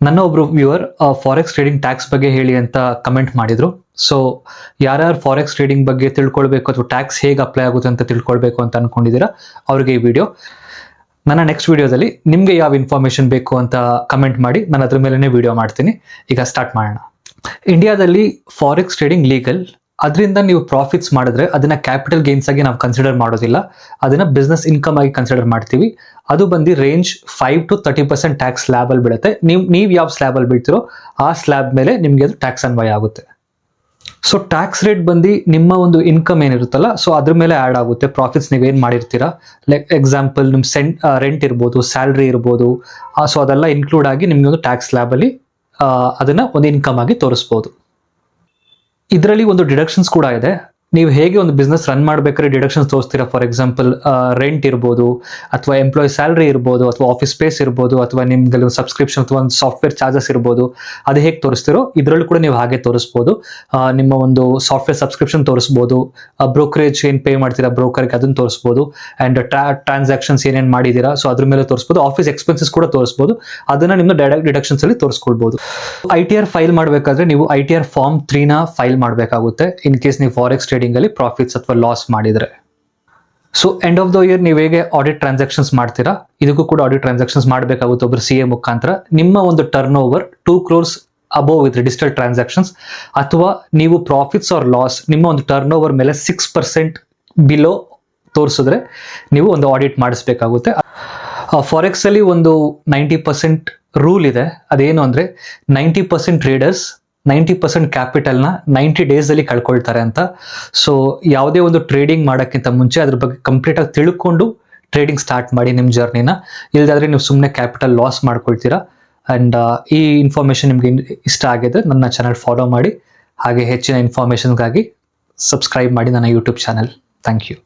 ನನ್ನ ಒಬ್ರು viewer forex trading tax ಬಗ್ಗೆ ಹೇಳಿ ಅಂತ ಕಮೆಂಟ್ ಮಾಡಿದ್ರು. ಸೊ ಯಾರ್ಯಾರು ಫಾರೆಕ್ಸ್ ಟ್ರೇಡಿಂಗ್ ಬಗ್ಗೆ ತಿಳ್ಕೊಳ್ಬೇಕು ಅಥವಾ ಟ್ಯಾಕ್ಸ್ ಹೇಗೆ ಅಪ್ಲೈ ಆಗುತ್ತೆ ಅಂತ ತಿಳ್ಕೊಳ್ಬೇಕು ಅಂತ ಅನ್ಕೊಂಡಿದ್ದೀರಾ ಅವ್ರಿಗೆ ಈ ವಿಡಿಯೋ. ನನ್ನ ನೆಕ್ಸ್ಟ್ ವಿಡಿಯೋದಲ್ಲಿ ನಿಮಗೆ ಯಾವ ಇನ್ಫಾರ್ಮೇಶನ್ ಬೇಕು ಅಂತ ಕಮೆಂಟ್ ಮಾಡಿ, ನಾನು ಅದ್ರ ಮೇಲೇ ವಿಡಿಯೋ ಮಾಡ್ತೀನಿ. ಈಗ ಸ್ಟಾರ್ಟ್ ಮಾಡೋಣ. ಇಂಡಿಯಾದಲ್ಲಿ ಫಾರೆಕ್ಸ್ ಟ್ರೇಡಿಂಗ್ ಲೀಗಲ್. ಅದರಿಂದ ನೀವು ಪ್ರಾಫಿಟ್ಸ್ ಮಾಡಿದ್ರೆ ಅದನ್ನ ಕ್ಯಾಪಿಟಲ್ ಗೇನ್ಸ್ ಆಗಿ ನಾವು ಕನ್ಸಿಡರ್ ಮಾಡೋದಿಲ್ಲ, ಅದನ್ನ ಬಿಸ್ನೆಸ್ ಇನ್ಕಮ್ ಆಗಿ ಕನ್ಸಿಡರ್ ಮಾಡ್ತೀವಿ. ಅದು ಬಂದು ರೇಂಜ್ 5 to 30% ಟ್ಯಾಕ್ಸ್ ಸ್ಲ್ಯಾಬ್ ಅಲ್ಲಿ ಬೀಳುತ್ತೆ. ನೀವು ಯಾವ ಸ್ಲ್ಯಾಬ್ ಅಲ್ಲಿ ಬೀಳ್ತಿರೋ ಆ ಸ್ಲ್ಯಾಬ್ ಮೇಲೆ ನಿಮಗೆ ಅದು ಟ್ಯಾಕ್ಸ್ ಅನ್ವಯ ಆಗುತ್ತೆ. ಸೊ ಟ್ಯಾಕ್ಸ್ ರೇಟ್ ಬಂದು ನಿಮ್ಮ ಒಂದು ಇನ್ಕಮ್ ಏನಿರುತ್ತಲ್ಲ, ಸೊ ಅದ್ರ ಮೇಲೆ ಆ್ಯಡ್ ಆಗುತ್ತೆ. ಪ್ರಾಫಿಟ್ಸ್ ನೀವೇನು ಮಾಡಿರ್ತೀರಾ, ಲೈಕ್ ಎಕ್ಸಾಂಪಲ್ ನಿಮ್ಮ ರೆಂಟ್ ಇರ್ಬೋದು, ಸ್ಯಾಲ್ರಿ ಇರ್ಬೋದು, ಸೊ ಅದೆಲ್ಲ ಇನ್ಕ್ಲೂಡ್ ಆಗಿ ನಿಮಗೆ ಒಂದು ಟ್ಯಾಕ್ಸ್ ಸ್ಲ್ಯಾಬಲ್ಲಿ ಅದನ್ನ ಒಂದು ಇನ್ಕಮ್ ಆಗಿ ತೋರಿಸ್ಬೋದು. ಇದರಲ್ಲಿ ಒಂದು ಡಿಡಕ್ಷನ್ಸ್ ಕೂಡ ಇದೆ. ನೀವು ಹೇಗೆ ಒಂದು ಬಿಸ್ನೆಸ್ ರನ್ ಮಾಡ್ಬೇಕಾದ್ರೆ ಡಿಡಕ್ಷನ್ಸ್ ತೋರಿಸ್ತೀರಾ, ಫಾರ್ ಎಕ್ಸಾಂಪಲ್ ರೆಂಟ್ ಇರ್ಬೋದು, ಅಥವಾ ಎಂಪ್ಲಾಯ್ ಸ್ಯಾಲ್ರಿ ಇರ್ಬೋದು, ಅಥವಾ ಆಫೀಸ್ ಸ್ಪೇಸ್ ಇರ್ಬೋದು, ಅಥವಾ ನಿಮ್ಗೆ ಒಂದು ಸಬ್ಸ್ಕ್ರಿಪ್ಷನ್ ಅಥವಾ ಒಂದು ಸಾಫ್ಟ್ವೇರ್ ಚಾರ್ಜಸ್ ಇರ್ಬೋದು, ಅದು ಹೇಗೆ ತೋರಿಸ್ತಿರೋ ಇದರಲ್ಲೂ ಕೂಡ ನೀವು ಹಾಗೆ ತೋರಿಸ್ಬೋದು. ನಿಮ್ಮ ಒಂದು ಸಾಫ್ಟ್ವೇರ್ ಸಬ್ಸ್ಕ್ರಿಪ್ಷನ್ ತೋರಿಸ್ಬೋದು, ಬ್ರೋಕರೇಜ್ ಏನು ಪೇ ಮಾಡ್ತೀರಾ ಬ್ರೋಕರ್ಗೆ ಅದನ್ನು ತೋರಿಸ್ಬೋದು, ಆ್ಯಂಡ್ ಟ್ರಾನ್ಸಾಕ್ಷನ್ಸ್ ಏನೇನು ಮಾಡಿದ್ದೀರಾ ಸೊ ಅದ್ರ ಮೇಲೆ ತೋರಿಸ್ಬೋದು. ಆಫೀಸ್ ಎಕ್ಸ್ಪೆನ್ಸಸ್ ಕೂಡ ತೋರಿಸ್ಬೋದು, ಅದನ್ನು ನಿಮ್ಮ ಡೈರೆಕ್ಟ್ ಡಿಡಕ್ಷನ್ಸ್ ಅಲ್ಲಿ ತೋರಿಸ್ಕೊಳ್ಬೋದು. ITR ಫೈಲ್ ಮಾಡಬೇಕಾದ್ರೆ ನೀವು ITR ಫಾರ್ಮ್ 3ನ ಫೈಲ್ ಮಾಡಬೇಕಾಗುತ್ತೆ, ಇನ್ ಕೇಸ್ ನೀವು ಫಾರೆಕ್ಸ್ ಟ್ರೇಡಿಂಗ್ ಅಲ್ಲಿ ಪ್ರಾಫಿಟ್ಸ್ ಅಥವಾ ಲಾಸ್ ಮಾಡಿದ್ರೆ. So end of the year ನೀವು ಹೇಗೆ ಆಡಿಟ್ ಟ್ರಾನ್ಸಾಕ್ಷನ್ಸ್ ಮಾಡ್ತೀರಾ, ಇದಕ್ಕೂ ಕೂಡ ಆಡಿಟ್ ಟ್ರಾನ್ಸಾಕ್ಷನ್ಸ್ ಮಾಡಬೇಕಾಗುತ್ತೆ ಒಬ್ಬರು CA ಮುಖಾಂತರ. ನಿಮ್ಮ ಒಂದು turn over 2 crores above with registered transactions, ಅಥವಾ ನೀವು ಪ್ರಾಫಿಟ್ಸ್ ಆರ್ ಲಾಸ್ ನಿಮ್ಮ ಒಂದು ಟರ್ನ್ ಓವರ್ ಮೇಲೆ 6% ಬಿಲೋ ತೋರಿಸಿದ್ರೆ ನೀವು ಒಂದು ಆಡಿಟ್ ಮಾಡಿಸ್ಬೇಕಾಗುತ್ತೆ. ಫಾರೆಕ್ಸ್ ಅಲ್ಲಿ ಒಂದು 90% ರೂಲ್ ಇದೆ. ಅದೇನು ಅಂದ್ರೆ 90% ಟ್ರೇಡರ್ಸ್ 90% ಕ್ಯಾಪಿಟಲ್ನ 90 days ಅಲ್ಲಿ ಕಳ್ಕೊಳ್ತಾರೆ ಅಂತ. ಸೊ ಯಾವುದೇ ಒಂದು ಟ್ರೇಡಿಂಗ್ ಮಾಡೋಕ್ಕಿಂತ ಮುಂಚೆ ಅದ್ರ ಬಗ್ಗೆ ಕಂಪ್ಲೀಟ್ ಆಗಿ ತಿಳ್ಕೊಂಡು ಟ್ರೇಡಿಂಗ್ ಸ್ಟಾರ್ಟ್ ಮಾಡಿ ನಿಮ್ಮ ಜರ್ನಿನ. ಇಲ್ದಾದ್ರೆ ನೀವು ಸುಮ್ಮನೆ ಕ್ಯಾಪಿಟಲ್ ಲಾಸ್ ಮಾಡ್ಕೊಳ್ತೀರಾ. ಅಂಡ್ ಈ ಇನ್ಫಾರ್ಮೇಶನ್ ನಿಮ್ಗೆ ಇಷ್ಟ ಆಗಿದ್ರೆ ನನ್ನ ಚಾನಲ್ ಫಾಲೋ ಮಾಡಿ, ಹಾಗೆ ಹೆಚ್ಚಿನ ಇನ್ಫಾರ್ಮೇಶನ್ಗಾಗಿ ಸಬ್ಸ್ಕ್ರೈಬ್ ಮಾಡಿ ನನ್ನ ಯೂಟ್ಯೂಬ್ ಚಾನಲ್. Thank you.